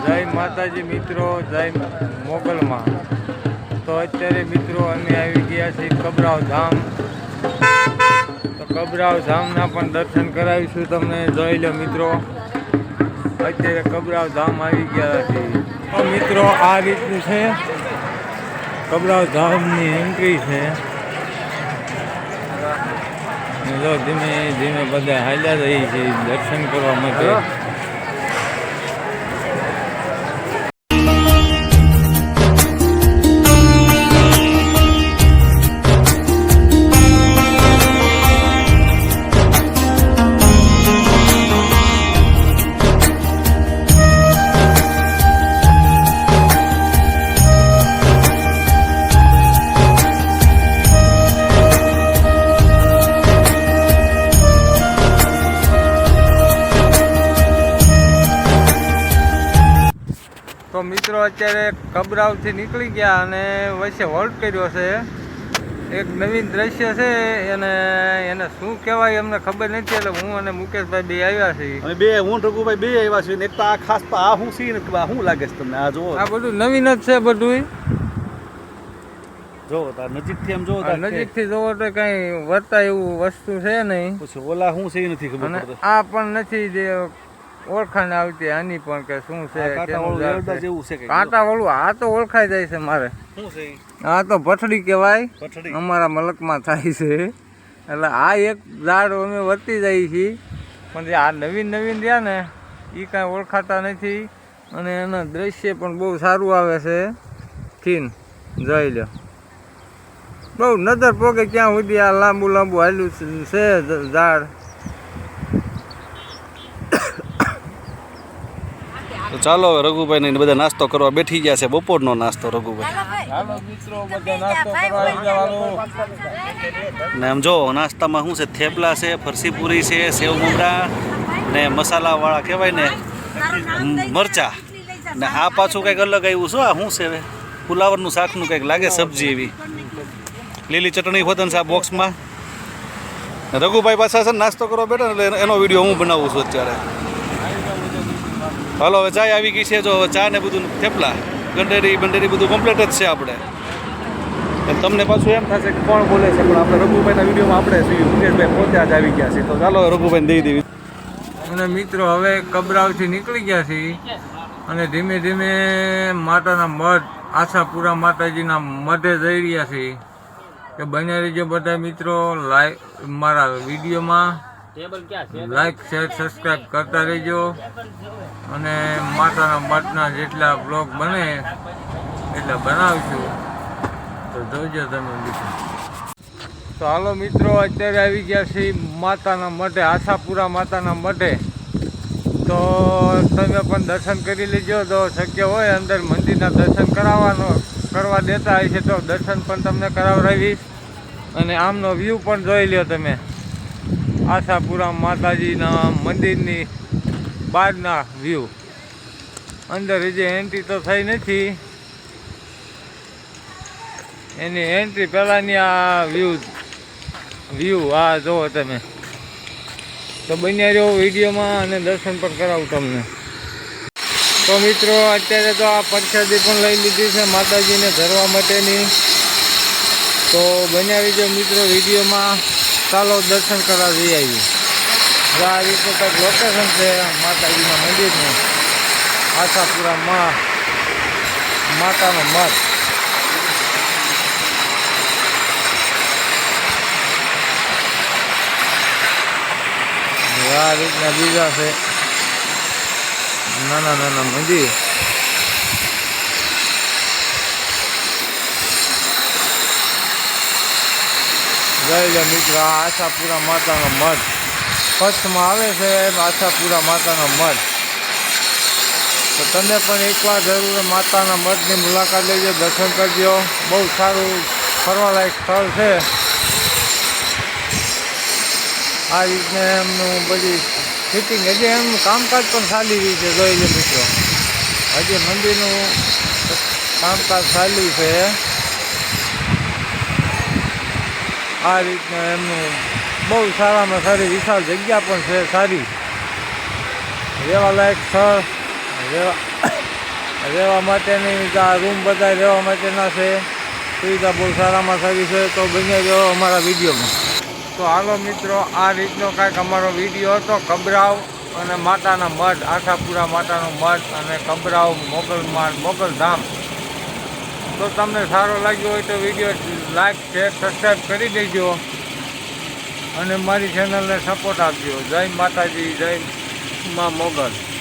જય માતાજી મિત્રો, જય મોગલમાં. તો અત્યારે મિત્રો અમે આવી ગયા છીએ કબરાવ ધામ. તો કબરાવ ધામના પણ દર્શન કરાવીશું તમને. જોઈ લો મિત્રો, અત્યારે કબરાવ ધામ આવી ગયા છીએ. તો મિત્રો આ રીતનું છે કબરાવ ધામની એન્ટ્રી છે. જો ધીમે ધીમે બધા હાલ્યા રહી છે દર્શન કરવા માટે. તો મિત્રો અત્યારે કબરાવથી નીકળી ગયા અને વચ્ચે હોલ્ટ કર્યો છે. એક નવીન દ્રશ્ય છે એને શું કહેવાય અમને ખબર નથી. એટલે હું અને મુકેશભાઈ બે આવ્યા છીએ. અમે બે હું રઘુભાઈ બે આવ્યા છીએ. એક તો આ ખાસ તો આ શું છે ને શું લાગે છે તમને? આ જુઓ, આ બધું નવીન જ છે બધું. જો નજીકથી એમ જોવો, નજીકથી જોવો તો કઈ વર્તા એવું વસ્તુ છે નહીં. પછી ઓલા શું છે એ નથી ખબર. અને આ પણ નથી જે ઓળખાણ આવતી આની પણ કે શું છે કાંટા વાળું. આ તો ઓળખાઈ જાય છે મારે. શું છે આ તો ભઠડી કહેવાય, અમારા મલકમાં થાય છે. એટલે આ એક ઝાડ અમે વર્તી જઈએ છીએ. પણ જે આ નવીન રહ્યા ને એ કાંઈ ઓળખાતા નથી. અને એના દ્રશ્ય પણ બહુ સારું આવે છે. થીન જોઈ લો, બહુ નજર પોકે ક્યાં સુધી આ લાંબુ હાલ્યું છે ઝાડ. તો ચાલો હવે રઘુભાઈ ને બધા નાસ્તો કરવા બેઠી ગયા છે. બપોરનો નાસ્તો રઘુભાઈ. ચાલો મિત્રો બધા નાસ્તો કરવા આવી જવાનું. ને આમ જો નાસ્તામાં શું છે, થેપલા છે, ફરસી પૂરી છે, સેવ મમરા ને મસાલાવાળા કહેવાય ને મરચા. ને આ પાછું કંઈક અલગ આવ્યું શું? આ શું છે? ફુલાવરનું શાકનું કંઈક લાગે સબ્જી એવી. લીલી ચટણી હોતન છે આ બોક્સમાં. રઘુભાઈ પાછા છે નાસ્તો કરવા બેઠા એટલે એનો વિડીયો હું બનાવું છું અત્યારે. હાલો હવે ચાય આવી ગઈ છે. જો ચા ને બધું થેપલા ગંડેરી બધું કમ્પ્લીટ જ છે આપણે. તમને પાછું એમ થશે કે કોણ બોલે છે, પણ આપણે રઘુભાઈના વિડીયોમાં આપણે છીએ. મુકેશભાઈ પોતે જ આવી ગયા છે. તો ચાલો રઘુભાઈને દઈ દેવી. અને મિત્રો હવે કબરાવથી નીકળી ગયા છીએ અને ધીમે ધીમે માતાના મઢ આશાપુરા માતાજીના મઢે જઈ રહ્યા છીએ. કે બને રહેજો બધા મિત્રો મારા વિડીયોમાં. લાઈક શેર સબસ્ક્રાઈબ કરતા રહેજો. અને માતાના મઠના જેટલા બ્લોગ બને એટલા બનાવીશું, તો જોજો તમે મિત્રો. તો હાલો મિત્રો, અત્યારે આવી ગયા છીએ માતાના મઢે, આશાપુરા માતાના મઢે. તો તમે પણ દર્શન કરી લેજો. તો શક્ય હોય અંદર મંદિરના દર્શન કરવા દેતા હોય છે તો દર્શન પણ તમને કરાવડાવીશ. અને આમનો વ્યૂ પણ જોઈ લો તમે. આશાપુરા માતાજીના મંદિરની બહારના વ્યૂ. અંદર જે એન્ટ્રી તો થઈ નથી, એની એન્ટ્રી પહેલાંની આ વ્યૂ આ જુઓ તમે. તો બન્યા રહ્યો વિડીયોમાં અને દર્શન પણ કરાવું તમને. તો મિત્રો અત્યારે તો આ પ્રસાદી પણ લઈ લીધી છે માતાજીને ધરવા માટેની. તો બન્યા રહેજો મિત્રો વિડીયોમાં. ચાલો દર્શન કરવા જઈ આવી. આ રીતનું કંઈક લોકેશન છે માતાજીના મંદિરનું. આશાપુરા માતાનો મઠ. આ રીતના બીજા છે નાના મંદિર. જય લે મિત્રો, આ આશાપુરા માતાનો મઠ કચ્છમાં આવે છે. આશાપુરા માતાનો મઠ. તો તમે પણ એકવાર જરૂર માતાના મઠની મુલાકાત લેજો, દર્શન કરજો. બહુ સારું ફરવાલાયક સ્થળ છે. આ રીતને એમનું બધી ફિટિંગ હજી એમનું કામકાજ પણ ચાલી રહ્યું છે. જોઈ લે મિત્રો, હજી મંદિરનું કામકાજ ચાલ્યું છે. આ રીતના એમનું બહુ સારામાં સારી વિશાળ જગ્યા પણ છે, સારી રહેવા લાયક સ્થળ. રહેવા માટેની આ રૂમ બધા રહેવા માટેના છે, સુવિધા બહુ સારામાં સારી છે. તો બન્યા રહ્યો અમારા વિડીયોમાં. તો હાલો મિત્રો, આ રીતનો કાંઈક અમારો વિડીયો હતો. કબરાવ અને માતાના મઢ, આશાપુરા માતાનો મઢ અને કબરાવ મોગલધામ. તો તમને સારો લાગ્યો હોય તો વિડીયો લાઈક શેર સબસ્ક્રાઈબ કરી દેજો અને મારી ચેનલને સપોર્ટ આપજો. જય માતાજી, જય મા મોગલ.